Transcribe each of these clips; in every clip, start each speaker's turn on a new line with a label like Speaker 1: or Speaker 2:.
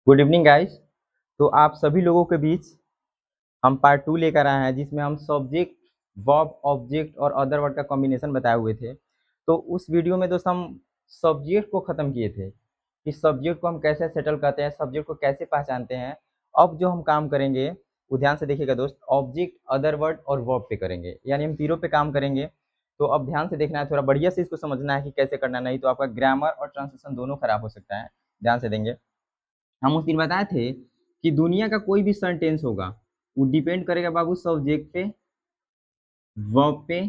Speaker 1: Good evening guys. तो आप सभी लोगों के बीच हम पार्ट 2 लेकर आए हैं जिसमें हम सब्जेक्ट, वर्ब, ऑब्जेक्ट और अदर वर्ड का कॉम्बिनेशन बताए हुए थे। तो उस वीडियो में दोस्त हम सब्जेक्ट को ख़त्म किए थे कि सब्जेक्ट को हम कैसे सेटल करते हैं, सब्जेक्ट को कैसे पहचानते हैं। अब जो हम काम करेंगे वो ध्यान से देखिएगा दोस्त, ऑब्जेक्ट, अदर वर्ड और वर्ब पे करेंगे, यानी हम तीनों पे काम करेंगे। तो अब ध्यान से देखना है, थोड़ा बढ़िया से इसको समझना है कि कैसे करना, नहीं तो आपका ग्रामर और ट्रांसलेशन दोनों खराब हो सकता है। ध्यान से देंगे। हम उस दिन बताए थे कि दुनिया का कोई भी सेंटेंस होगा वो डिपेंड करेगा बाबू सब्जेक्ट पे, वर्ब पे,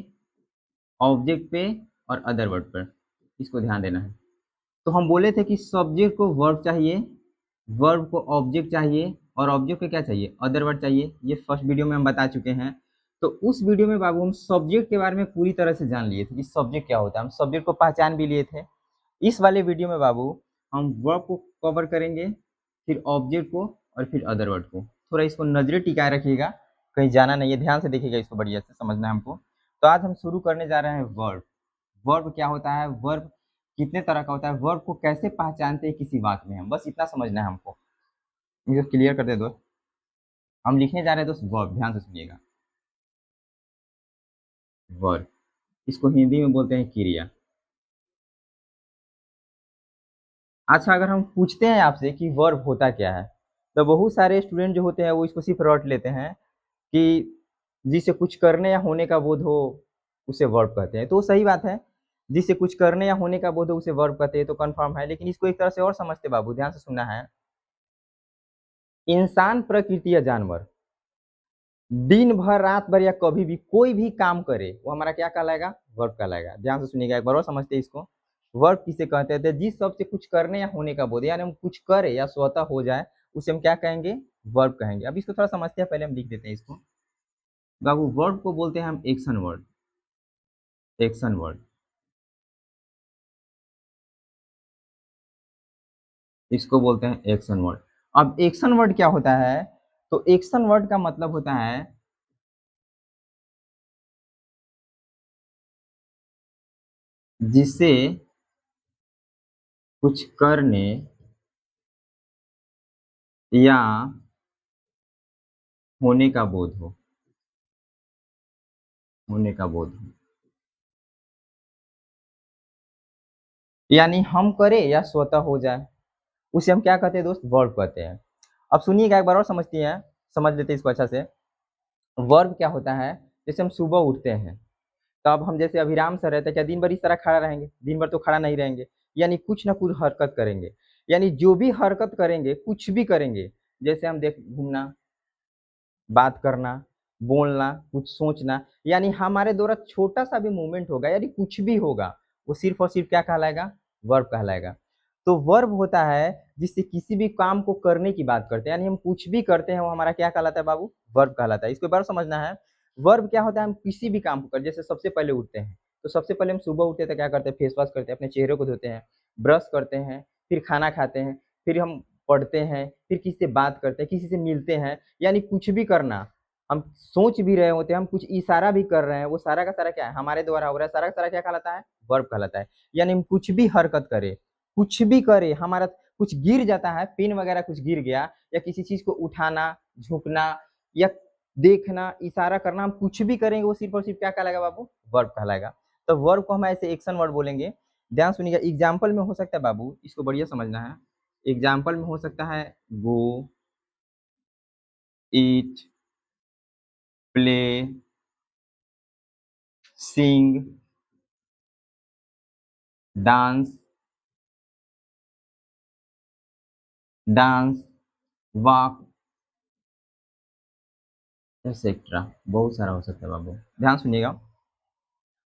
Speaker 1: ऑब्जेक्ट पे और अदर वर्ड पर। इसको ध्यान देना है। तो हम बोले थे कि सब्जेक्ट को वर्ब चाहिए, वर्ब को ऑब्जेक्ट चाहिए और ऑब्जेक्ट को क्या चाहिए, अदर वर्ड चाहिए। ये फर्स्ट वीडियो में हम बता चुके हैं। तो उस वीडियो में बाबू हम सब्जेक्ट के बारे में पूरी तरह से जान लिए थे कि सब्जेक्ट क्या होता है, हम सब्जेक्ट को पहचान भी लिए थे। इस वाले वीडियो में बाबू हम वर्ब को कवर करेंगे, फिर ऑब्जेक्ट को और फिर अदर वर्ड को। थोड़ा इसको नजरें टिकाए रखिएगा, कहीं जाना नहीं है, ध्यान से देखिएगा, इसको बढ़िया से समझना है हमको। तो आज हम शुरू करने जा रहे हैं वर्ब। वर्ब क्या होता है, वर्ब कितने तरह का होता है, वर्ब को कैसे पहचानते हैं किसी बात में, हम बस इतना समझना है हमको। इसको क्लियर कर दे दोस्त। हम लिखने जा रहे हैं दोस्त वर्ब, ध्यान से सुनिएगा। वर्ब, इसको हिंदी में बोलते हैं क्रिया। अच्छा, अगर हम पूछते हैं आपसे कि वर्ब होता क्या है, तो बहुत सारे स्टूडेंट जो होते हैं वो इसको सिर्फ रट लेते हैं कि जिसे कुछ करने या होने का बोध हो उसे वर्ब कहते हैं। तो वो सही बात है, जिसे कुछ करने या होने का बोध हो उसे वर्ब कहते हैं, तो कंफर्म है। लेकिन इसको एक तरह से और समझते बाबू, ध्यान से सुनना है। इंसान, प्रकृति या जानवर दिन भर, रात भर या कभी भी कोई भी काम करे वो हमारा क्या कहलाएगा, वर्ब कहलाएगा। ध्यान से सुनिएगा एक बार और समझते हैं इसको। वर्ब किसे कहते हैं, तो जिस शब्द से कुछ करने या होने का बोध, यानी हम कुछ करे या स्वतः हो जाए उसे हम क्या कहेंगे, वर्ब कहेंगे। अब इसको थोड़ा समझते हैं, पहले हम लिख देते हैं इसको। बाबू वर्ब को बोलते हैं हम एक्शन वर्ड, एक्शन वर्ड, इसको बोलते हैं एक्शन वर्ड। अब एक्शन वर्ड क्या होता है, तो एक्शन वर्ड का मतलब होता है जिससे कुछ करने या होने का बोध हो, होने का बोध हो, यानी हम करें या स्वतः हो जाए उसे हम क्या कहते हैं दोस्त, वर्ब कहते हैं। अब सुनिएगा एक बार और समझते हैं, समझ लेते हैं इसको अच्छा से। वर्ब क्या होता है, जैसे हम सुबह उठते हैं, तब हम जैसे अभिराम सर रहते हैं, क्या दिन भर इस तरह खड़ा रहेंगे, दिन भर तो खड़ा नहीं रहेंगे, यानी कुछ ना कुछ हरकत करेंगे। यानी जो भी हरकत करेंगे, कुछ भी करेंगे, जैसे हम देख घूमना, बात करना, बोलना, कुछ सोचना, यानी हमारे द्वारा छोटा सा भी मूवमेंट होगा, यानी कुछ भी होगा, वो सिर्फ और सिर्फ क्या कहलाएगा, वर्ब कहलाएगा। तो वर्ब होता है जिससे किसी भी काम को करने की बात करते हैं, यानी हम कुछ भी करते हैं वो हमारा क्या कहलाता है बाबू, वर्ब कहलाता है। इसको बार समझना है। वर्ब क्या होता है, हम किसी भी काम को कर, जैसे सबसे पहले उठते हैं, तो सबसे पहले हम सुबह उठते हैं तो क्या करते हैं, फेस वॉश करते हैं, अपने चेहरे को धोते हैं, ब्रश करते हैं, फिर खाना खाते हैं, फिर हम पढ़ते हैं, फिर किसी से बात करते हैं, किसी से मिलते हैं, यानी कुछ भी करना। हम सोच भी रहे होते हैं, हम कुछ इशारा भी कर रहे हैं, वो सारा का सारा क्या है, हमारे द्वारा हो रहा है, सारा का सारा क्या कहलाता है, वर्ब कहलाता है। यानी हम कुछ भी हरकत करें, कुछ भी करे, हमारा कुछ गिर जाता है, पेन वगैरह कुछ गिर गया, या किसी चीज को उठाना, झुकना या देखना, इशारा करना, हम कुछ भी करेंगे वो सिर्फ और सिर्फ क्या कहलाएगा बाबू, वर्ब कहलाएगा। तो वर्ब को हम ऐसे एक्शन वर्ड बोलेंगे। ध्यान सुनिएगा, एग्जाम्पल में हो सकता है बाबू, इसको बढ़िया समझना है। एग्जाम्पल में हो सकता है गो, ईट, प्ले, सिंग, डांस, डांस, वॉक, एक्सेट्रा। बहुत सारा हो सकता है बाबू, ध्यान सुनिएगा।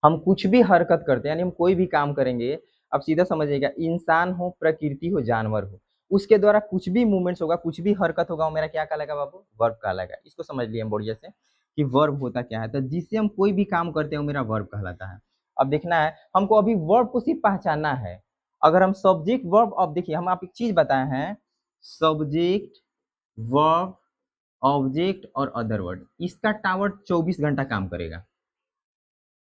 Speaker 1: हम कुछ भी हरकत करते हैं, यानी हम कोई भी काम करेंगे, अब सीधा समझिएगा, इंसान हो, प्रकृति हो, जानवर हो, उसके द्वारा कुछ भी मूवमेंट्स होगा, कुछ भी हरकत होगा, वो मेरा क्या कहलाएगा बाबू, वर्ब कहलाएगा। इसको समझ लिए हम बढ़िया से कि वर्ब होता क्या है। तो जिससे हम कोई भी काम करते हैं वो मेरा वर्ब कहलाता है। अब देखना है हमको, अभी वर्ब को सिर्फ पहचानना है। अगर हम सब्जेक्ट वर्ब, अब देखिए हम आप एक चीज बताए हैं, सब्जेक्ट, वर्ब, ऑब्जेक्ट और अदर वर्ड, इसका टावर 24 घंटा काम करेगा।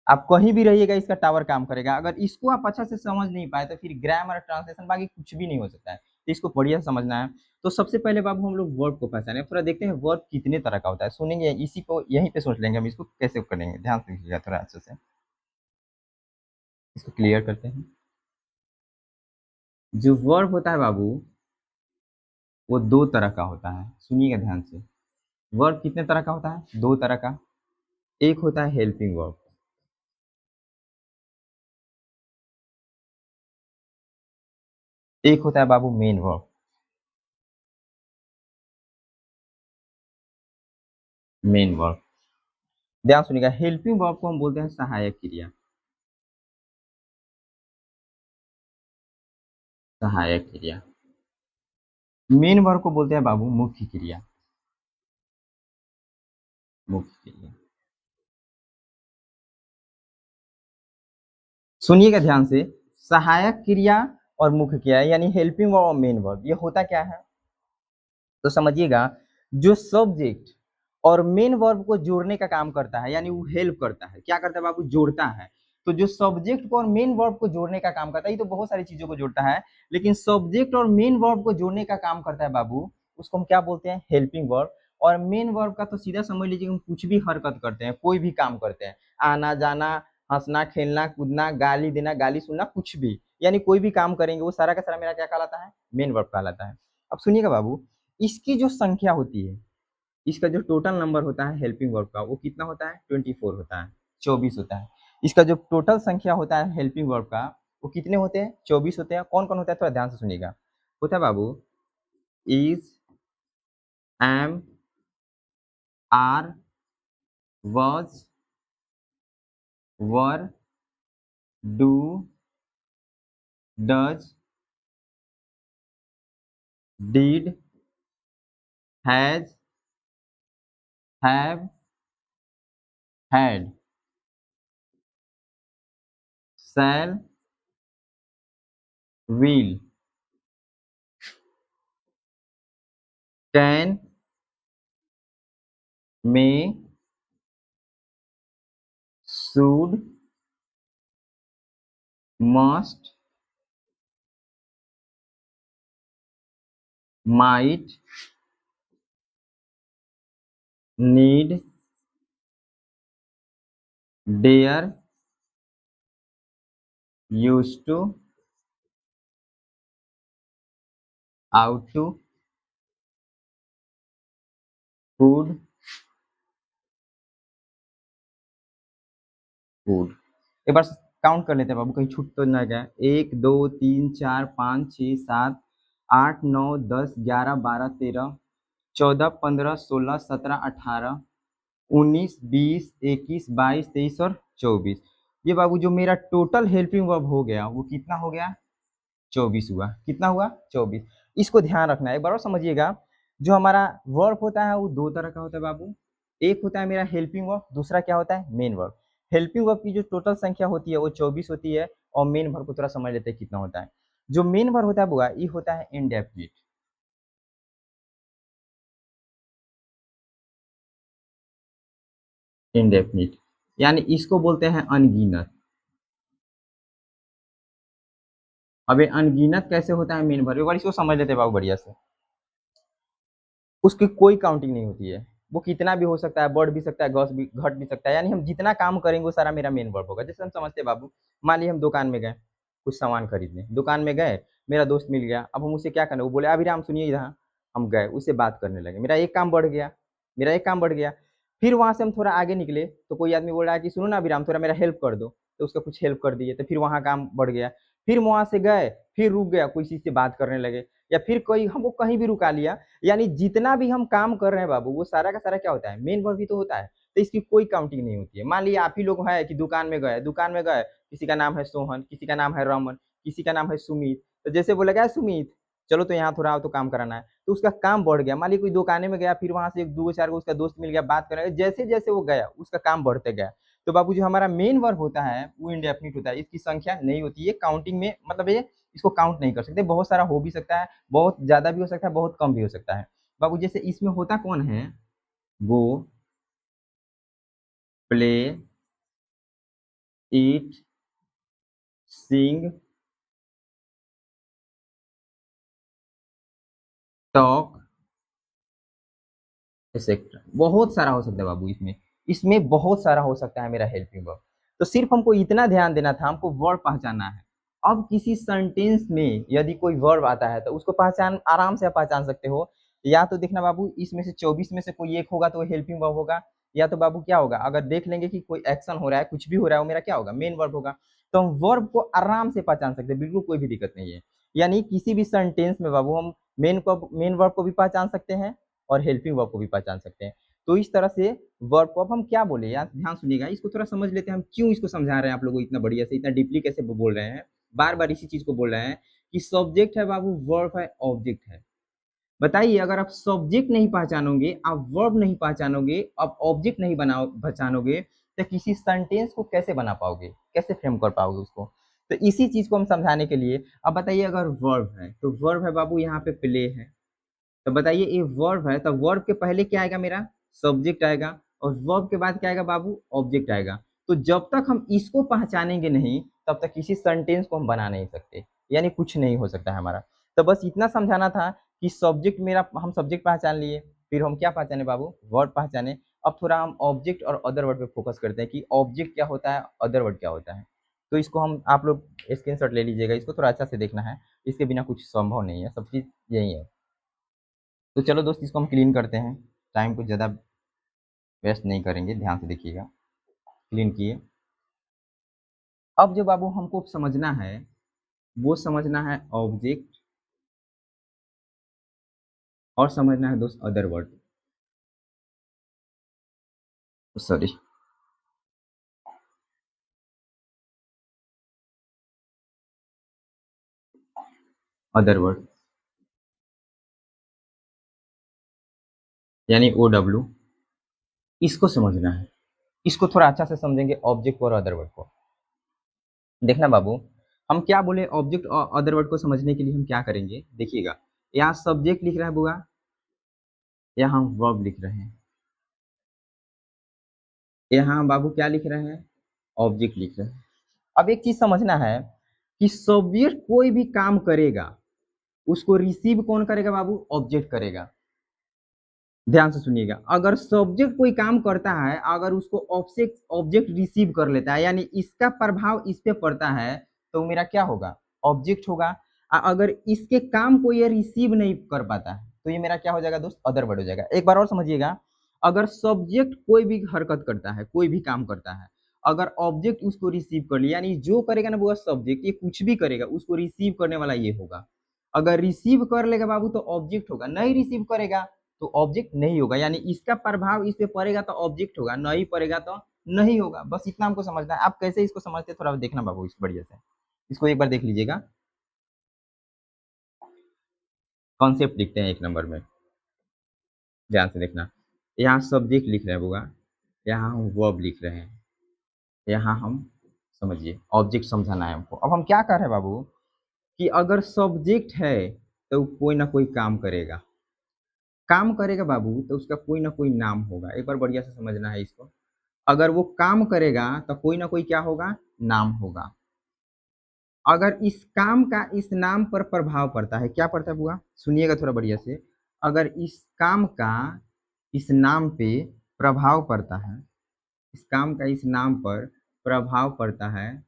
Speaker 1: आप कहीं भी रहिएगा इसका टावर काम करेगा। अगर इसको आप अच्छा से समझ नहीं पाए तो फिर ग्रामर, ट्रांसलेशन, बाकी कुछ भी नहीं हो सकता है। तो इसको बढ़िया से समझना है। तो सबसे पहले बाबू हम लोग वर्ब को पहचाने, थोड़ा देखते हैं वर्ब कितने तरह का होता है, सुनेंगे इसी को, यहीं पे सोच लेंगे हम इसको कैसे करेंगे, ध्यान से देखिएगा थोड़ा अच्छे से, इसको क्लियर करते हैं। जो वर्ब होता है बाबू वो दो तरह का होता है, सुनिएगा ध्यान से। वर्ब कितने तरह का होता है? दो तरह का। एक होता है हेल्पिंग वर्ब, एक होता है बाबू मेन वर्ब। मेन वर्ब, ध्यान सुनिएगा, हेल्पिंग वर्ब को हम बोलते हैं सहायक क्रिया। सहायक क्रिया। मेन वर्ब को बोलते हैं बाबू मुख्य क्रिया। मुख्य क्रिया। सुनिएगा ध्यान से, सहायक क्रिया और मुख्य क्रिया यानी हेल्पिंग वर्ब और मेन वर्ब, ये होता क्या है तो समझिएगा, जो सब्जेक्ट और मेन वर्ब को जोड़ने का काम करता है, यानी वो हेल्प करता है, क्या करता है बाबू, जोड़ता है। तो जो सब्जेक्ट को और मेन वर्ब को जोड़ने का काम करता है, ये तो बहुत सारी चीजों को जोड़ता है, लेकिन सब्जेक्ट और मेन वर्ब को जोड़ने का काम करता है बाबू, उसको हम क्या बोलते हैं, हेल्पिंग वर्ब। और मेन वर्ब का तो सीधा समझ लीजिए, हम कुछ भी हरकत करते हैं, कोई भी काम करते हैं, आना जाना, हंसना खेलना कूदना, गाली देना गाली सुनना, कुछ भी, यानी कोई भी काम करेंगे वो सारा का सारा मेरा क्या कहलाता है, मेन वर्ब कहलाता है। अब सुनिएगा बाबू, इसकी जो संख्या होती है, इसका जो टोटल नंबर होता है हेल्पिंग वर्ब का, वो कितना होता है, 24 होता है, 24 होता है। इसका जो टोटल संख्या होता है हेल्पिंग वर्ब का, वो कितने होते हैं, 24 होते हैं। कौन कौन होता है, थोड़ा ध्यान से सुनिएगा। होता है बाबू is, am, are, was, were, do, does, did, has, have, had, shall, will, can, may, should, must, might, need, dare, use to, ought to, food, food. एक बार काउंट कर लेते हैं बाबू, कहीं छूट तो ना गया। 1 2 3 4 5 6 7 8 9 10 11 12 13 14 15 16 17 18 19 20 21 22 23 और 24। ये बाबू जो मेरा टोटल हेल्पिंग वर्ब हो गया वो कितना हो गया, 24 हुआ। कितना हुआ, 24। इसको ध्यान रखना है, एक बार और समझिएगा। जो हमारा वर्ब होता है वो दो तरह का होता है बाबू। एक होता है मेरा हेल्पिंग वर्ब, दूसरा क्या होता है, मेन वर्ब। हेल्पिंग वर्ब की जो टोटल संख्या होती है वो 24 होती है, और मेन वर्ब को थोड़ा समझ लेते हैं कितना होता है। जो मेन वर्ब होता है बुआ, ये होता है इनडेफिनिट। इनडेफिनिट यानी इसको बोलते हैं अनगिनत। अब ये अनगिनत कैसे होता है मेन वर्ब, एक बार इसको समझ लेते हैं बाबू बढ़िया से। उसकी कोई काउंटिंग नहीं होती है, वो कितना भी हो सकता है, बढ़ भी सकता है, घट भी सकता है, यानी हम जितना काम करेंगे वो सारा मेरा मेन वर्ब होगा। जैसे हम समझते हैं बाबू, मान लीजिए हम दुकान में गए कुछ सामान खरीदने, दुकान में गए, मेरा दोस्त मिल गया, अब हम उसे क्या करना, वो बोले अभिराम सुनिए इधर, हम गए उससे बात करने लगे, मेरा एक काम बढ़ गया, मेरा एक काम बढ़ गया। फिर वहां से हम थोड़ा आगे निकले तो कोई आदमी बोल रहा है कि सुनो ना अभिराम, थोड़ा मेरा हेल्प कर दो, तो उसका कुछ हेल्प कर दिए, तो फिर वहां काम बढ़ गया। फिर वहां से गए, फिर रुक गया, कोई चीज से बात करने लगे, या फिर कोई हमको कहीं भी रुका लिया, यानी जितना भी हम काम कर रहे हैं बाबू वो सारा का सारा क्या होता है, मेन वर्ब ही तो होता है। तो इसकी कोई काउंटिंग नहीं होती है। मान लीजिए आप ही लोग हैं कि दुकान में गए, दुकान में गए, किसी का नाम है सोहन, किसी का नाम है रमन, किसी का नाम है सुमित, तो जैसे बोला गया सुमित चलो तो यहाँ थोड़ा आओ तो काम कराना है, तो उसका काम बढ़ गया। मान लीजिए कोई दुकाने में गया, फिर वहां से एक दो चार को उसका दोस्त मिल गया, बात करने लगे, जैसे जैसे वो गया उसका काम बढ़ते गया। तो बाबू जो हमारा मेन वर्ब होता है वो इंडेफिनिट होता है, इसकी संख्या नहीं होती है काउंटिंग में, मतलब ये इसको काउंट नहीं कर सकते, बहुत सारा हो भी सकता है, बहुत ज्यादा भी हो सकता है, बहुत कम भी हो सकता है। बाबू जैसे इसमें होता कौन है, गो, प्ले, ईट, सिंग, टॉक एक्सेट्रा, बहुत सारा हो सकता है बाबू। इसमें इसमें बहुत सारा हो सकता है मेरा हेल्पिंग वर्ब। तो सिर्फ हमको इतना ध्यान देना था, हमको वर्ब पहचानना है। अब किसी सेंटेंस में यदि कोई वर्ब आता है तो उसको पहचान आराम से आप पहचान सकते हो। या तो देखना बाबू, इसमें से 24 में से कोई एक होगा तो वो हेल्पिंग वर्ब होगा, या तो बाबू क्या होगा, अगर देख लेंगे कि कोई एक्शन हो रहा है, कुछ भी हो रहा है, वो मेरा क्या होगा, मेन वर्ब होगा। तो हम वर्ब को आराम से पहचान सकते हैं, बिल्कुल कोई भी दिक्कत नहीं है। यानी किसी भी सेंटेंस में बाबू हम मेन वर्ब को भी पहचान सकते हैं और हेल्पिंग वर्ब को भी पहचान सकते हैं। तो इस तरह से वर्ब को अब हम क्या बोले यार, ध्यान सुनिएगा, इसको थोड़ा समझ लेते हैं हम क्यों इसको समझा रहे हैं आप लोगों को इतना बढ़िया से, इतना डीपली कैसे बोल रहे हैं, बार बार इसी चीज को बोल रहे हैं कि सब्जेक्ट है बाबू, वर्ब है, ऑब्जेक्ट है। बताइए, अगर आप सब्जेक्ट नहीं पहचानोगे, आप वर्ब नहीं पहचानोगे, आप ऑब्जेक्ट नहीं बना पहचानोगे, तो किसी सेंटेंस को कैसे बना पाओगे, कैसे फ्रेम कर पाओगे उसको। तो इसी चीज को हम समझाने के लिए, अब बताइए अगर वर्ब है तो वर्ब है बाबू यहाँ पे प्ले है। तो बताइए ये वर्ब है, तो वर्ब के पहले क्या आएगा, मेरा सब्जेक्ट आएगा, और वर्ब के बाद क्या आएगा बाबू, ऑब्जेक्ट आएगा। तो जब तक हम इसको पहचानेंगे नहीं, तब तक किसी सेंटेंस को हम बना नहीं सकते, यानी कुछ नहीं हो सकता है हमारा। तो बस इतना समझाना था कि सब्जेक्ट मेरा, हम सब्जेक्ट पहचान लिए, फिर हम क्या पहचाने बाबू, वर्ड पहचाने। अब थोड़ा हम ऑब्जेक्ट और अदर वर्ड पे फोकस करते हैं कि ऑब्जेक्ट क्या होता है, अदर वर्ड क्या होता है। तो इसको हम, आप लोग स्क्रीनशॉट ले लीजिएगा, इसको थोड़ा अच्छा से देखना है, इसके बिना कुछ संभव नहीं है, सब चीज़ यही है। तो चलो दोस्त, इसको हम क्लीन करते हैं, टाइम को ज़्यादा वेस्ट नहीं करेंगे, ध्यान से देखिएगा। क्लीन किए। अब जो बाबू हमको समझना है, वो समझना है ऑब्जेक्ट, और समझना है दोस्त other word, sorry, other word, यानी OW, इसको समझना है। इसको थोड़ा अच्छा से समझेंगे ऑब्जेक्ट और अदर वर्ड को। देखना बाबू, हम क्या बोले, ऑब्जेक्ट और अदर वर्ड को समझने के लिए हम क्या करेंगे, देखिएगा। यहाँ सब्जेक्ट लिख रहा है बुआ, यहाँ हम वर्ब लिख रहे हैं, यहाँ बाबू क्या लिख रहे हैं, ऑब्जेक्ट लिख रहे हैं। अब एक चीज समझना है कि सब्जेक्ट कोई भी काम करेगा, उसको रिसीव कौन करेगा बाबू, ऑब्जेक्ट करेगा। ध्यान से सुनिएगा, अगर सब्जेक्ट कोई काम करता है, अगर उसको ऑब्जेक्ट ऑब्जेक्ट रिसीव कर लेता है, यानी इसका प्रभाव इस पे पड़ता है, तो मेरा क्या होगा, ऑब्जेक्ट होगा। अगर इसके काम को ये रिसीव नहीं कर पाता है, तो ये मेरा क्या हो जाएगा दोस्त, अदर वर्ड हो जाएगा। एक बार और समझिएगा, अगर सब्जेक्ट कोई भी हरकत करता है, कोई भी काम करता है, अगर ऑब्जेक्ट उसको रिसीव कर लिया, यानी जो करेगा ना वो सब्जेक्ट, ये कुछ भी करेगा उसको रिसीव करने वाला ये होगा। अगर रिसीव कर लेगा बाबू तो ऑब्जेक्ट होगा, नहीं रिसीव करेगा तो ऑब्जेक्ट नहीं होगा, यानी इसका प्रभाव इस पे पड़ेगा तो ऑब्जेक्ट होगा, नहीं पड़ेगा तो नहीं होगा। बस इतना हमको समझना है। आप कैसे इसको समझते हैं थोड़ा देखना बाबू, इस बढ़िया से इसको एक बार देख लीजिएगा। कॉन्सेप्ट लिखते हैं एक नंबर में, ध्यान से देखना। यहाँ सब्जेक्ट लिख रहे हैं बुआ, यहाँ हम वर्ब लिख रहे हैं, यहाँ हम, समझिए ऑब्जेक्ट समझाना है हमको। अब हम क्या कर रहे हैं बाबू, कि अगर सब्जेक्ट है तो कोई ना कोई काम करेगा, काम करेगा बाबू तो उसका कोई ना कोई नाम होगा। एक बार बढ़िया से समझना है इसको, अगर वो काम करेगा तो कोई ना कोई क्या होगा, नाम होगा। अगर इस काम का इस नाम पर प्रभाव पड़ता है, क्या पड़ता है बुआ, सुनिएगा थोड़ा बढ़िया से। अगर इस काम का इस नाम पे प्रभाव पड़ता है, इस काम का इस नाम पर प्रभाव पड़ता है,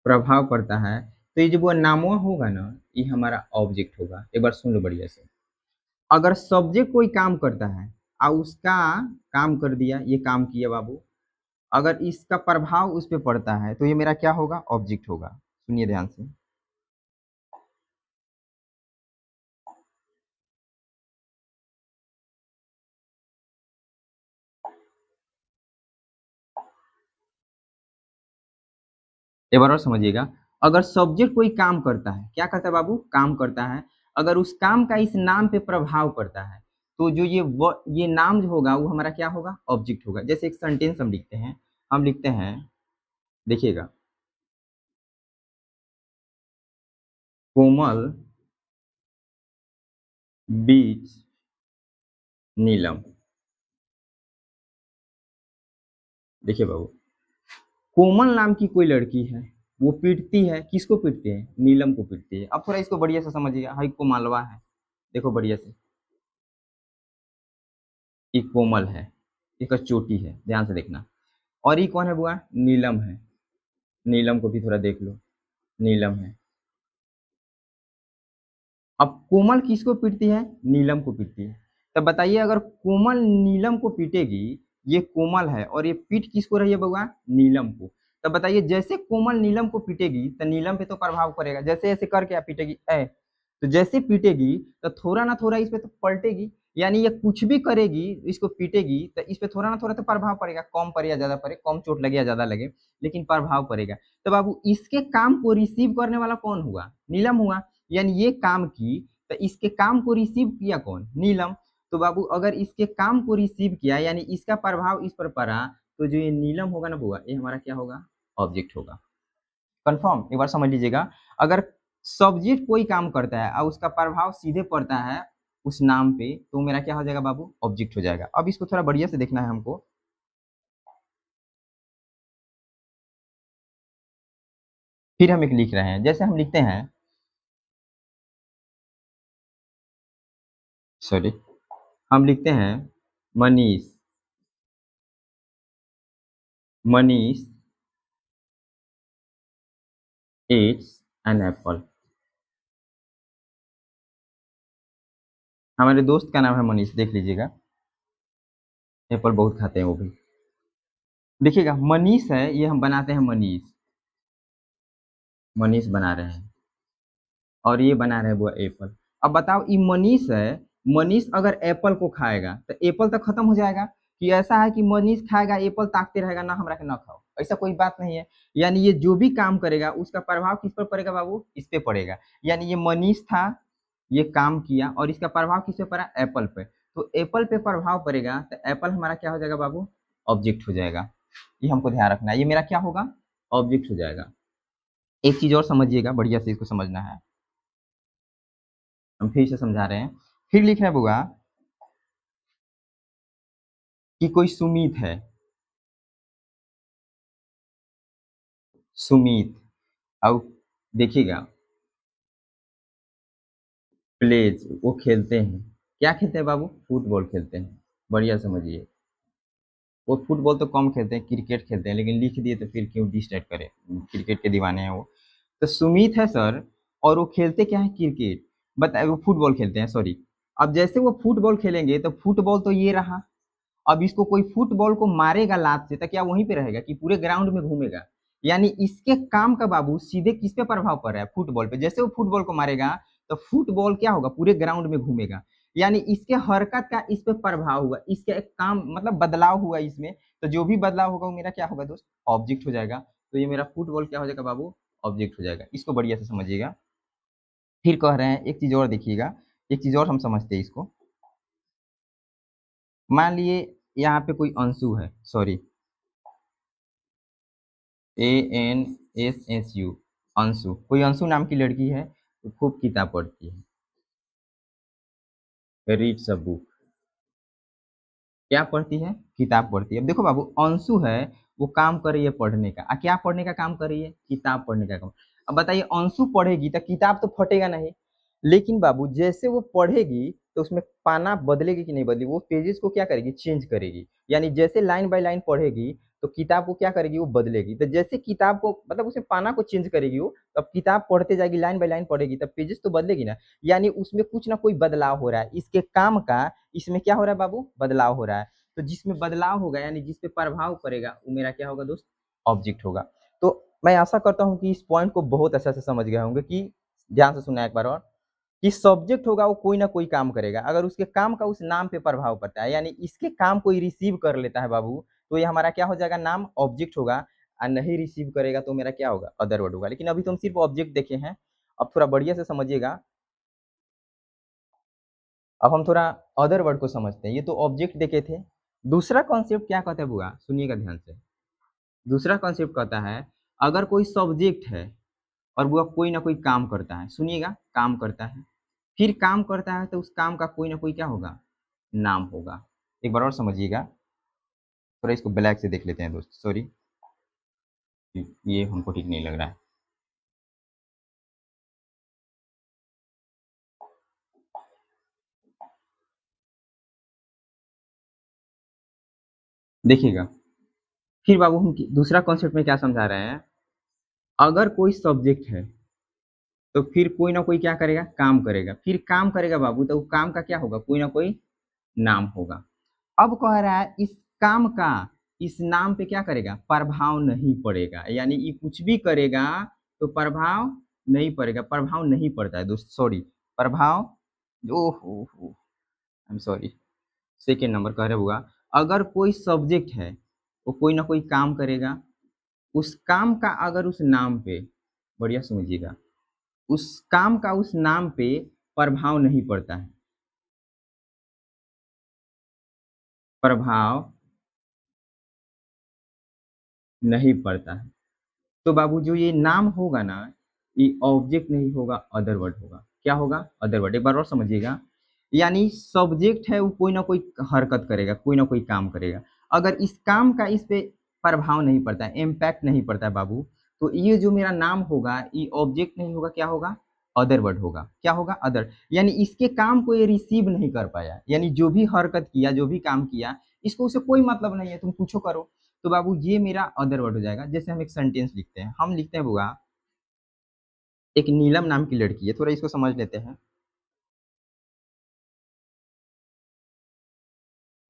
Speaker 1: प्रभाव पड़ता है, तो ये जो वो नामवा होगा ना, ये हमारा ऑब्जेक्ट होगा। एक बार सुन लो बढ़िया से। अगर सब्जेक्ट कोई काम करता है और उसका काम कर दिया, ये काम किया बाबू, अगर इसका प्रभाव उस पर पड़ता है तो ये मेरा क्या होगा, ऑब्जेक्ट होगा। सुनिए ध्यान से। एक बार और समझिएगा, अगर सब्जेक्ट कोई काम करता है, क्या करता है बाबू, काम करता है, अगर उस काम का इस नाम पे प्रभाव पड़ता है, तो जो ये नाम जो होगा वो हमारा क्या होगा, ऑब्जेक्ट होगा। जैसे एक सेंटेंस हम लिखते हैं, हम लिखते हैं, देखिएगा, कोमल बीच नीलम। देखिए बाबू, कोमल नाम की कोई लड़की है, वो पीटती है, किसको पीटती है? नीलम को पीटती है। अब थोड़ा इसको बढ़िया से समझिएगा। हाई कोमलवा है, देखो बढ़िया से, ये कोमल है, एक चोटी है, ध्यान से देखना। और ये कौन है बुआ? नीलम है। नीलम को भी थोड़ा देख लो, नीलम है। अब कोमल किसको पीटती है? नीलम को पीटती है। तब बताइए, अगर कोमल नीलम को पीटेगी, ये कोमल है और ये पीट किसको रही है बउआ? नीलम को। तब बताइए, जैसे कोमल नीलम को पीटेगी तो नीलम पे तो प्रभाव पड़ेगा, जैसे ऐसे करके आप पीटेगी ऐ, तो जैसे पीटेगी तो थोड़ा ना थोड़ा इस पे तो पलटेगी। यानी ये कुछ भी करेगी, इसको पीटेगी तो इस पे थोड़ा ना थोड़ा तो प्रभाव पड़ेगा, कम पड़े या ज्यादा पड़े, कम चोट लगे या ज्यादा लगे, लेकिन प्रभाव पड़ेगा। तो बाबू, इसके काम को रिसीव करने वाला कौन हुआ? नीलम हुआ। यानी ये काम की, तो इसके काम को रिसीव किया कौन? नीलम। तो बाबू, अगर इसके काम को रिसीव किया, यानी इसका प्रभाव इस पर पड़ा, तो जो ये नीलम होगा ना बुआ, ये हमारा क्या होगा? ऑब्जेक्ट होगा। कंफर्म? एक बार समझ लीजिएगा। अगर सब्जेक्ट कोई काम करता है और उसका प्रभाव सीधे पड़ता है उस नाम पे, तो मेरा क्या हो जाएगा बाबू? ऑब्जेक्ट हो जाएगा। अब इसको थोड़ा बढ़िया से देखना है हमको। फिर हम एक लिख रहे हैं, जैसे हम लिखते हैं, सॉरी, हम लिखते हैं Manish, Manish eats an apple। हमारे दोस्त का नाम है मनीष, देख लीजिएगा, एप्पल बहुत खाते हैं वो भी। देखिएगा, मनीष है, ये हम बनाते हैं मनीष, मनीष बना रहे हैं, और ये बना रहे हैं वो एप्पल। अब बताओ, ये मनीष है, मनीष अगर एप्पल को खाएगा तो एप्पल तो खत्म हो जाएगा। कि ऐसा है कि मनीष खाएगा, एप्पल ताकते रहेगा ना, हमरा के ना खाओ, ऐसा कोई बात नहीं है। यानी ये जो भी काम करेगा उसका प्रभाव किस पर पड़ेगा बाबू? इस पे पड़ेगा। यानी ये मनीष था, ये काम किया और इसका प्रभाव किस पे पड़ा? एप्पल पे। तो एप्पल पे प्रभाव पड़ेगा तो एप्पल हमारा क्या हो जाएगा बाबू? ऑब्जेक्ट हो जाएगा। ये हमको ध्यान रखना है, ये मेरा क्या होगा? ऑब्जेक्ट हो जाएगा। एक चीज और समझिएगा, बढ़िया से इसको समझना है, हम फिर से समझा रहे हैं। फिर लिख रहे हैं बुआ कि कोई सुमित है, सुमित, और देखिएगा, प्लेज, वो खेलते हैं, क्या खेलते हैं बाबू? फुटबॉल खेलते हैं। बढ़िया समझिए, वो फुटबॉल तो कम खेलते हैं, क्रिकेट खेलते हैं, लेकिन लिख दिए तो फिर क्यों डिस्ट्रैक्ट करें, क्रिकेट के दीवाने हैं वो। तो सुमित है सर, और वो खेलते क्या है? क्रिकेट। बताए, वो फुटबॉल खेलते हैं, सॉरी। अब जैसे वो फुटबॉल खेलेंगे तो फुटबॉल तो ये रहा, अब इसको कोई फुटबॉल को मारेगा लात से, तो क्या वहीं पे रहेगा कि पूरे ग्राउंड में घूमेगा? यानी इसके काम का बाबू सीधे किस पे प्रभाव पड़ रहा है? फुटबॉल पे। जैसे वो फुटबॉल को मारेगा तो फुटबॉल क्या होगा? पूरे ग्राउंड में घूमेगा। यानी इसके हरकत का इस पे प्रभाव हुआ, इसके एक काम मतलब बदलाव हुआ इसमें। तो जो भी बदलाव होगा वो मेरा क्या होगा दोस्त? ऑब्जेक्ट हो जाएगा। तो ये मेरा फुटबॉल क्या हो जाएगा बाबू? ऑब्जेक्ट हो जाएगा। इसको बढ़िया से समझिएगा। फिर कह रहे हैं, एक चीज और देखिएगा, एक चीज और हम समझते हैं इसको। मान लिए यहाँ पे कोई अंशु है, सॉरी, ANSSU, अंशु, कोई अंशु नाम की लड़की है, तो खूब किताब पढ़ती है, रीड्स अ बुक। क्या पढ़ती है? किताब पढ़ती है। अब देखो बाबू, अंशु है, वो काम कर रही है पढ़ने का, क्या पढ़ने का काम कर रही है? किताब पढ़ने का काम। अब बताइए, अंशु पढ़ेगी तो किताब तो फटेगा नहीं, लेकिन बाबू जैसे वो पढ़ेगी तो उसमें पाना बदलेगी कि नहीं बदलेगी? वो पेजेस को क्या करेगी? चेंज करेगी। यानी जैसे लाइन बाय लाइन पढ़ेगी तो किताब को क्या करेगी? वो बदलेगी। तो जैसे किताब को मतलब उसमें पाना को चेंज करेगी वो, तब किताब पढ़ते जाएगी, लाइन बाय लाइन पढ़ेगी, तब पेजेस तो बदलेगी ना। यानी उसमें कुछ ना कोई बदलाव हो रहा है, इसके काम का इसमें क्या हो रहा है बाबू? बदलाव हो रहा है। तो जिसमें बदलाव होगा, यानी जिस पे प्रभाव पड़ेगा, वो मेरा क्या होगा दोस्त? ऑब्जेक्ट होगा। तो मैं आशा करता हूँ कि इस पॉइंट को बहुत अच्छा से समझ गए होंगे, कि ध्यान से सुनना एक बार और, कि सब्जेक्ट होगा वो कोई ना कोई काम करेगा, अगर उसके काम का उस नाम पे प्रभाव पड़ता है, यानी इसके काम कोई रिसीव कर लेता है बाबू, तो ये हमारा क्या हो जाएगा? नाम ऑब्जेक्ट होगा। और नहीं रिसीव करेगा तो मेरा क्या होगा? अदर वर्ड होगा। लेकिन अभी तो हम सिर्फ ऑब्जेक्ट देखे हैं, अब थोड़ा बढ़िया से समझिएगा। अब हम थोड़ा अदर वर्ड को समझते हैं। ये तो ऑब्जेक्ट देखे थे, दूसरा कॉन्सेप्ट क्या कहता है बुआ? सुनिएगा ध्यान से। दूसरा कॉन्सेप्ट कहता है, अगर कोई सब्जेक्ट है और वह कोई ना कोई काम करता है, सुनिएगा, काम करता है, फिर काम करता है, तो उस काम का कोई ना कोई क्या होगा? नाम होगा। एक बार और समझिएगा, थोड़ा इसको ब्लैक से देख लेते हैं दोस्त, सॉरी, ये हमको ठीक नहीं लग रहा है। देखिएगा, फिर बाबू हम दूसरा कॉन्सेप्ट में क्या समझा रहे हैं, अगर कोई सब्जेक्ट है तो फिर कोई ना कोई क्या करेगा, काम करेगा, फिर काम करेगा बाबू, तो काम का क्या होगा, कोई ना कोई नाम होगा। अब कह रहा है इस काम का इस नाम पे क्या करेगा, प्रभाव नहीं पड़ेगा, यानी ये कुछ भी करेगा तो प्रभाव नहीं पड़ेगा, प्रभाव नहीं पड़ता है दोस्त, सॉरी, प्रभाव, ओहो, I am sorry, second number कह रहे हुआ, अगर कोई सब्जेक्ट है वो कोई ना कोई काम करेगा, उस काम का अगर उस नाम पे, बढ़िया समझिएगा, उस काम का उस नाम पे प्रभाव नहीं पड़ता है, प्रभाव नहीं पड़ता है, तो बाबू जो ये नाम होगा ना, ये ऑब्जेक्ट नहीं होगा, अदर वर्ड होगा। क्या होगा, अदर वर्ड। एक बार और समझिएगा, यानी सब्जेक्ट है वो कोई ना कोई हरकत करेगा, कोई ना कोई काम करेगा, अगर इस काम का इस पे प्रभाव नहीं पड़ता है, इम्पैक्ट नहीं पड़ता है बाबू, तो ये जो मेरा नाम होगा ये ऑब्जेक्ट नहीं होगा, क्या होगा, अदर वर्ड होगा। क्या होगा, अदर, यानी इसके काम को ये रिसीव नहीं कर पाया, यानी जो भी हरकत किया, जो भी काम किया, इसको उससे कोई मतलब नहीं है, तुम पूछो करो, तो बाबू ये मेरा अदर वर्ड हो जाएगा। जैसे हम एक सेंटेंस लिखते हैं, हम लिखते हैं बुआ, एक नीलम नाम की लड़की है, थोड़ा इसको समझ लेते हैं।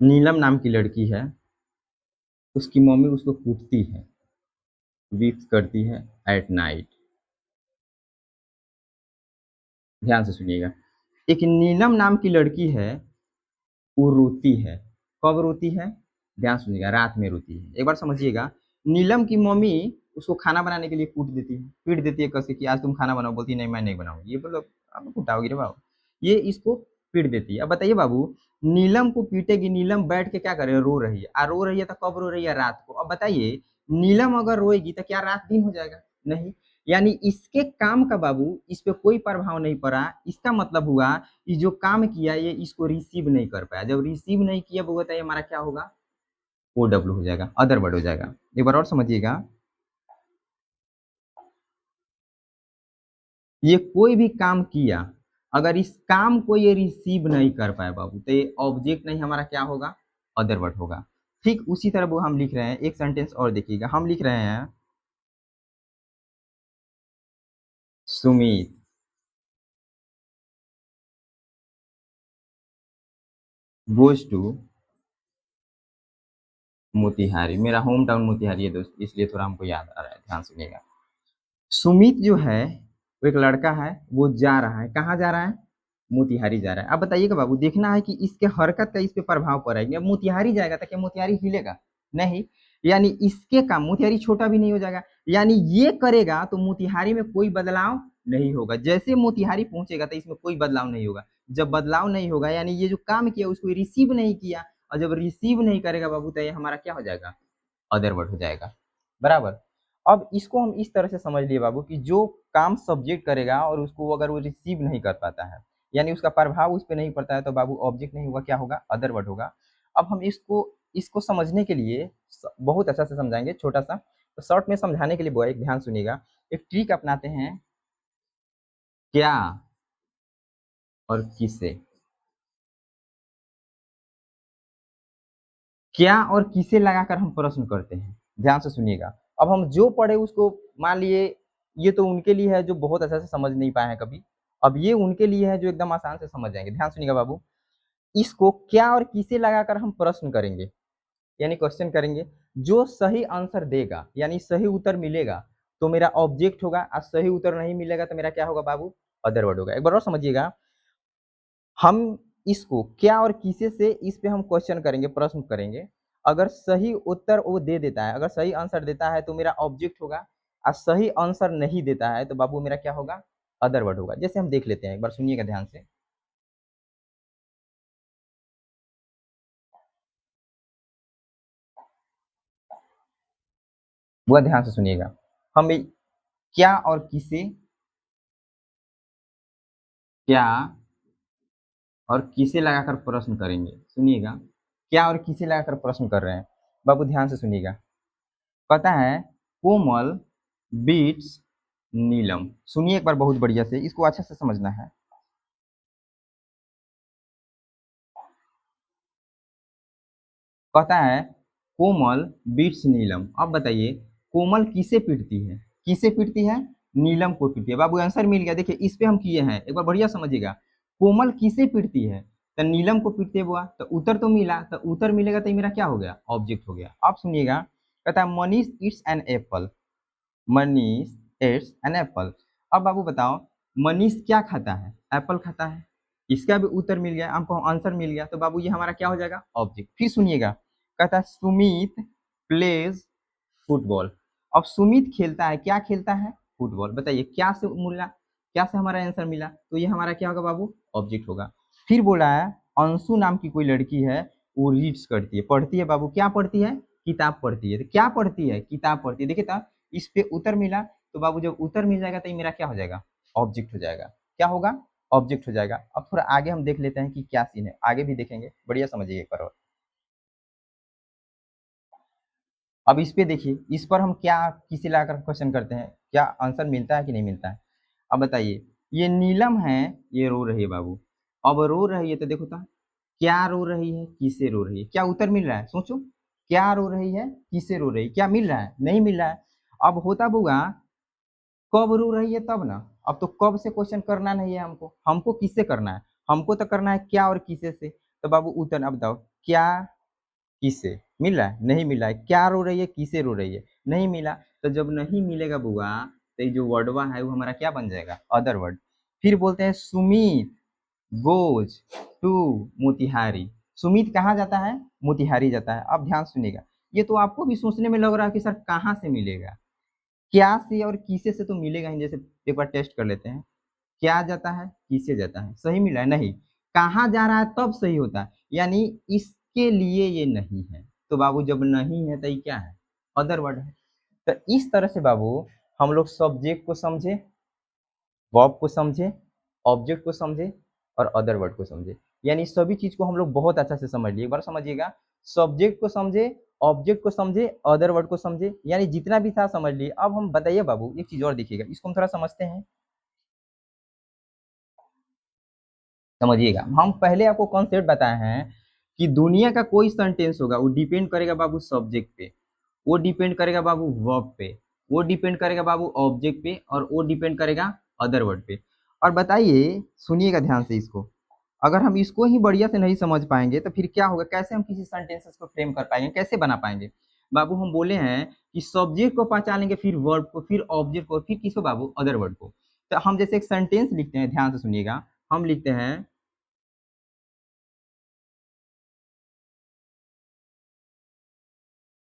Speaker 1: नीलम नाम की लड़की है, उसकी मम्मी उसको कूटती है, वीप्स करती है एट नाइट। ध्यान से सुनिएगा, एक नीलम नाम की लड़की है, वो रोती है, कब रोती है, ध्यान सुनिएगा, रात में रोती है। एक बार समझिएगा, नीलम की मम्मी उसको खाना बनाने के लिए कूट देती है, पीट देती है कैसे कि आज तुम खाना बनाओ, बोलती है नहीं मैं नहीं बनाऊंगी, ये बोलो अब कुटाओगी रे बाबू, ये इसको पीट देती है। अब बताइए बाबू, नीलम को पीटेगी, नीलम बैठ के क्या करे, रो रही है, रो रही है तो कब रो रही है, रात को। अब बताइए, नीलम अगर रोएगी तो क्या रात दिन हो जाएगा, नहीं, यानी इसके काम का बाबू इस पे कोई प्रभाव नहीं पड़ा, इसका मतलब हुआ ये जो काम किया ये इसको रिसीव नहीं कर पाया, जब रिसीव नहीं किया वो बताइए हमारा क्या होगा, ओ डब्ल्यू हो जाएगा, अदर वर्ड हो जाएगा। एक बार और समझिएगा, ये कोई भी काम किया, अगर इस काम को ये रिसीव नहीं कर पाए बाबू, तो ये ऑब्जेक्ट नहीं, हमारा क्या होगा, अदर वर्ड होगा। ठीक उसी तरह वो हम लिख रहे हैं, एक सेंटेंस और देखिएगा, हम लिख रहे हैं सुमित गोज टू मोतिहारी, मेरा होम टाउन मोतिहारी है दोस्त, इसलिए थोड़ा हमको याद आ रहा है, ध्यान सुनिएगा। सुमित जो है वो एक लड़का है, वो जा रहा है, कहाँ जा रहा है, मोतिहारी जा रहा है। अब बताइएगा बाबू, देखना है कि इसके हरकत का इस पे प्रभाव पड़ेगा, अब मोतिहारी जाएगा तो क्या मोतिहारी हिलेगा, नहीं, यानी इसके काम, मोतिहारी छोटा भी नहीं हो जाएगा, यानी ये करेगा तो मोतिहारी में कोई बदलाव नहीं होगा, जैसे मोतिहारी पहुंचेगा तो इसमें कोई बदलाव नहीं होगा, जब बदलाव नहीं होगा यानी ये जो काम किया उसको रिसीव नहीं किया, और जब रिसीव नहीं करेगा बाबू तो ये हमारा क्या हो जाएगा, अदर वर्ड हो जाएगा, बराबर। अब इसको हम इस तरह से समझ लिए बाबू कि जो काम सब्जेक्ट करेगा और उसको अगर वो रिसीव नहीं कर पाता है, यानी उसका प्रभाव उस पर नहीं पड़ता है, तो बाबू ऑब्जेक्ट नहीं होगा, क्या होगा, अदर वर्ड होगा। अब हम इसको इसको समझने के लिए बहुत अच्छा से समझाएंगे, छोटा सा, तो शॉर्ट में समझाने के लिए एक ध्यान सुनिएगा, एक ट्रिक अपनाते हैं, क्या और किसे, क्या और किसे लगाकर हम प्रश्न करते हैं, ध्यान से सुनिएगा। अब हम जो पढ़े उसको मान लिए, ये तो उनके लिए है जो बहुत अच्छा से समझ नहीं पाए हैं कभी, अब ये उनके लिए है जो एकदम आसान से समझ जाएंगे, ध्यान सुनिएगा बाबू। इसको क्या और किसे लगाकर हम प्रश्न करेंगे, यानी क्वेश्चन करेंगे, जो सही आंसर देगा यानी सही उत्तर मिलेगा तो मेरा ऑब्जेक्ट होगा, और सही उत्तर नहीं मिलेगा तो मेरा क्या होगा बाबू, अदर वर्ड होगा। एक बार और समझिएगा, हम इसको क्या और किसे से इस पे हम क्वेश्चन करेंगे, प्रश्न करेंगे, अगर सही उत्तर वो दे देता है, अगर सही आंसर देता है तो मेरा ऑब्जेक्ट होगा, और सही आंसर नहीं देता है तो बाबू मेरा क्या होगा, अदर वर्ड होगा। जैसे हम देख लेते हैं, एक बार सुनिएगा ध्यान से, वह ध्यान से सुनिएगा, हम क्या और किसे, क्या और किसे लगाकर प्रश्न करेंगे, सुनिएगा, क्या और किसे लगाकर प्रश्न कर रहे हैं बाबू, ध्यान से सुनिएगा। कहता है कोमल बीट्स नीलम, सुनिए एक बार बहुत बढ़िया से, इसको अच्छे से समझना है। कहता है कोमल बीट्स नीलम। अब बताइए कोमल किसे पीटती है, किसे पीटती है, नीलम को पीटती है। बाबू आंसर मिल गया। देखिए इस पे हम किए हैं, एक बार बढ़िया समझिएगा। कोमल किसे पीटती है, तो नीलम को पीटते हुआ, तो उत्तर तो मिला, तो उत्तर मिलेगा तो ये मेरा क्या हो गया, ऑब्जेक्ट हो गया। अब सुनिएगा, कहता है Manish it's an apple, Manish it's an apple. अब बाबू बताओ मनीष क्या खाता है, एप्पल खाता है। इसका भी उत्तर मिल गया, हमको आंसर मिल गया, तो बाबू ये हमारा क्या हो जाएगा, ऑब्जेक्ट। फिर सुनिएगा, कहता है सुमित प्लेज फुटबॉल। अब सुमित खेलता है, क्या खेलता है, फुटबॉल। बताइए क्या से मिला, क्या से हमारा आंसर मिला, तो ये हमारा क्या होगा बाबू, ऑब्जेक्ट होगा। फिर बोला है अंशु नाम की कोई लड़की है, वो रीड्स करती है, पढ़ती है। बाबू क्या पढ़ती है, किताब पढ़ती है। तो क्या पढ़ती है, किताब पढ़ती है। देखिए तो इस पे उत्तर मिला, तो बाबू जब उत्तर मिल जाएगा तो ये मेरा क्या हो जाएगा, ऑब्जेक्ट हो जाएगा। क्या होगा, ऑब्जेक्ट हो जाएगा। अब थोड़ा आगे हम देख लेते हैं कि क्या सीन है, आगे भी देखेंगे, बढ़िया समझिए एक बार और। अब इस पे देखिए, इस पर हम क्या किसी लाकर क्वेश्चन करते हैं, क्या आंसर मिलता है कि नहीं मिलता है। अब बताइए ये नीलम है, ये रो रही है बाबू। अब रो रही है तो देखो तो क्या रो रही है, किसे रो रही है, क्या उत्तर मिल रहा है, सोचो क्या रो रही है, किसे रो रही है, क्या मिल रहा है, नहीं मिल रहा है। अब होता बुआ कब रो रही है तब ना। अब तो कब से क्वेश्चन करना नहीं है हमको, हमको किससे करना है, हमको तो करना है क्या और किसे से। तो बाबू उत्तर अब बताओ क्या किसे मिल रहा है, नहीं मिल रहा है। क्या रो रही है, किसे रो रही है, नहीं मिला। तो जब नहीं मिलेगा बुआ, तो ये जो वर्डवा है वो हमारा क्या बन जाएगा, अदर वर्ड। फिर बोलते हैं सुमित गोज टू मोतिहारी। सुमित कहाँ जाता है, मोतिहारी जाता है। अब ध्यान सुनिएगा, ये तो आपको भी सोचने में लग रहा है कि सर कहाँ से मिलेगा, क्या से और किसे से तो मिलेगा ही। जैसे एक बार टेस्ट कर लेते हैं, क्या जाता है, किसे जाता है, सही मिला है, नहीं। कहाँ जा रहा है तब सही होता है, यानी इसके लिए ये नहीं है। तो बाबू जब नहीं है तो ये क्या है, अदर वर्ड है। तो इस तरह से बाबू हम लोग सब्जेक्ट को समझे, वर्ब को समझे, ऑब्जेक्ट को समझे और अदर वर्ड को समझे। यानी सभी चीज को हम लोग बहुत अच्छा से समझ लिए। एक बार समझिएगा, सब्जेक्ट को समझे, ऑब्जेक्ट को समझे, अदर वर्ड को समझे, यानी जितना भी था समझ लिए। अब हम बताइए बाबू एक चीज और देखिएगा, इसको हम थोड़ा समझते हैं, समझिएगा। हम पहले आपको कॉन्सेप्ट बताए हैं कि दुनिया का कोई सेंटेंस होगा वो डिपेंड करेगा बाबू सब्जेक्ट पे, वो डिपेंड करेगा बाबू वर्ब पे, वो डिपेंड करेगा बाबू ऑब्जेक्ट पे, और वो डिपेंड करेगा अदर वर्ड पे। और बताइए सुनिएगा ध्यान से इसको, अगर हम इसको ही बढ़िया से नहीं समझ पाएंगे तो फिर क्या होगा, कैसे हम किसी सेंटेंसेस को फ्रेम कर पाएंगे, कैसे बना पाएंगे। बाबू हम बोले हैं कि सब्जेक्ट को पहचानेंगे, फिर वर्ब को, फिर ऑब्जेक्ट को, फिर किसको बाबू, अदर वर्ड को। तो हम जैसे एक सेंटेंस लिखते हैं, ध्यान से सुनिएगा, हम लिखते हैं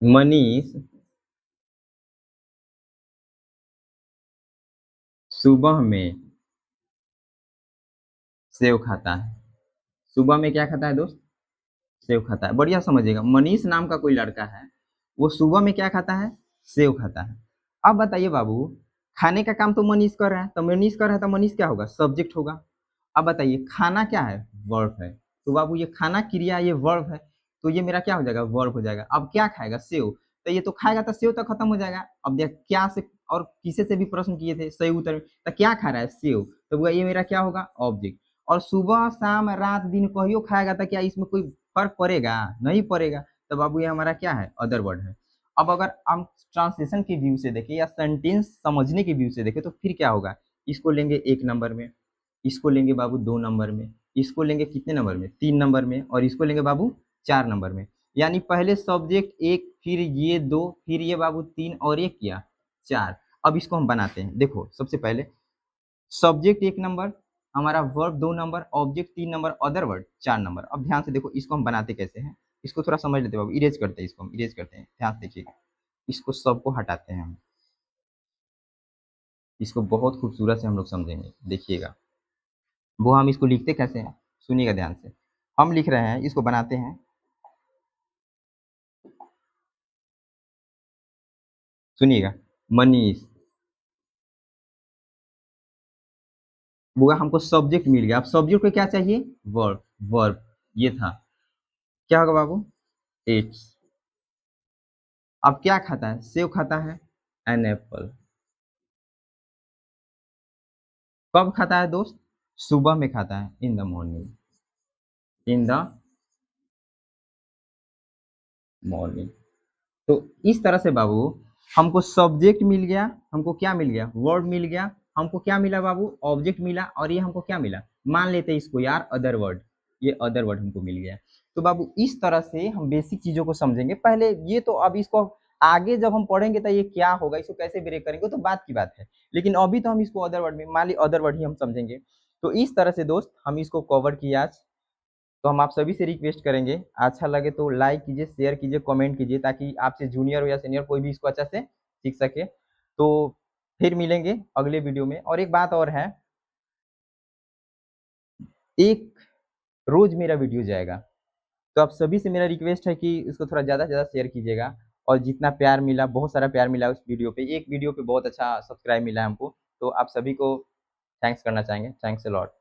Speaker 1: मनीष सुबह में सेव खाता है। सुबह में क्या खाता है दोस्त, सेव खाता है। बढ़िया समझिएगा, मनीष नाम का कोई लड़का है, वो सुबह में क्या खाता है, सेव खाता है। अब बताइए बाबू, खाने का काम तो मनीष कर रहा है, तो मनीष कर रहा है तो मनीष क्या होगा, सब्जेक्ट होगा। अब बताइए खाना क्या है, वर्ब है। तो बाबू ये खाना क्रिया ये वर्ब है, तो ये मेरा क्या हो जाएगा, वर्ब हो जाएगा। अब क्या खाएगा, सेव, तो ये तो खाएगा तो सेव तो खत्म हो जाएगा। अब देख क्या से और किसे से भी प्रश्न किए थे, सही उत्तर में, तो क्या खा रहा है, सेव, तो ये मेरा क्या होगा, ऑब्जेक्ट। और सुबह शाम रात दिन कहियो खाएगा तो क्या इसमें कोई फर्क पड़ेगा, नहीं पड़ेगा। तो बाबू ये हमारा क्या है, अदर वर्ड है। अब अगर हम ट्रांसलेशन के व्यू से देखें या सेंटेंस समझने के व्यू से देखें तो फिर क्या होगा, इसको लेंगे 1 नंबर में, इसको लेंगे बाबू 2 नंबर में, इसको लेंगे कितने नंबर में, 3 नंबर में, और इसको लेंगे बाबू 4 नंबर में। यानी पहले सब्जेक्ट एक, फिर ये दो, फिर ये बाबू तीन, और ये किया 4। अब इसको हम बनाते हैं, देखो सबसे पहले सब्जेक्ट 1 नंबर, हमारा verb 2 number, object 3 number, other word 4 number. अब ध्यान से देखो इसको हम बनाते कैसे हैं, इसको थोड़ा समझ लेते हैं बाबू, इरेज करते हैं, इसको हम इरेज करते हैं, ध्यान से देखिएगा। इसको सबको हटाते हैं हम, इसको बहुत खूबसूरत से हम लोग समझेंगे, देखिएगा। वो हम इसको लिखते कैसे हैं, सुनिएगा ध्यान से। हम लिख रहे हैं, इसको बनाते हैं, सुनिएगा। मनीष, बुआ हमको सब्जेक्ट मिल गया, अब सब्जेक्ट को क्या चाहिए, वर्ब, वर्ब ये था, क्या होगा बाबू, एट्स। अब क्या खाता है, सेव खाता है, एन एप्पल। कब खाता है दोस्त, सुबह में खाता है, in the morning, in the morning. तो इस तरह से बाबू हमको सब्जेक्ट मिल गया, हमको क्या मिल गया, वर्ब मिल गया, हमको क्या मिला बाबू, ऑब्जेक्ट मिला, और ये हमको क्या मिला, मान लेते हैं इसको यार अदर वर्ड, ये अदर वर्ड हमको मिल गया। तो बाबू इस तरह से हम बेसिक चीजों को समझेंगे पहले। ये तो अब इसको आगे जब हम पढ़ेंगे तो ये क्या होगा, इसको कैसे ब्रेक करेंगे तो बात की बात है, लेकिन अभी तो हम इसको अदर वर्ड में मान ली अदर वर्ड ही हम समझेंगे। तो इस तरह से दोस्त हम इसको कवर किया आज। तो हम आप सभी से रिक्वेस्ट करेंगे, अच्छा लगे तो लाइक कीजिए, शेयर कीजिए, कमेंट कीजिए, ताकि आपसे जूनियर हो या सीनियर कोई भी इसको अच्छा से सीख सके। तो फिर मिलेंगे अगले वीडियो में। और एक बात और है, एक रोज मेरा वीडियो जाएगा, तो आप सभी से मेरा रिक्वेस्ट है कि इसको थोड़ा ज़्यादा से ज़्यादा शेयर कीजिएगा। और जितना प्यार मिला, बहुत सारा प्यार मिला उस वीडियो पे, एक वीडियो पे बहुत अच्छा सब्सक्राइब मिला हमको, तो आप सभी को थैंक्स करना चाहेंगे। Thanks a lot.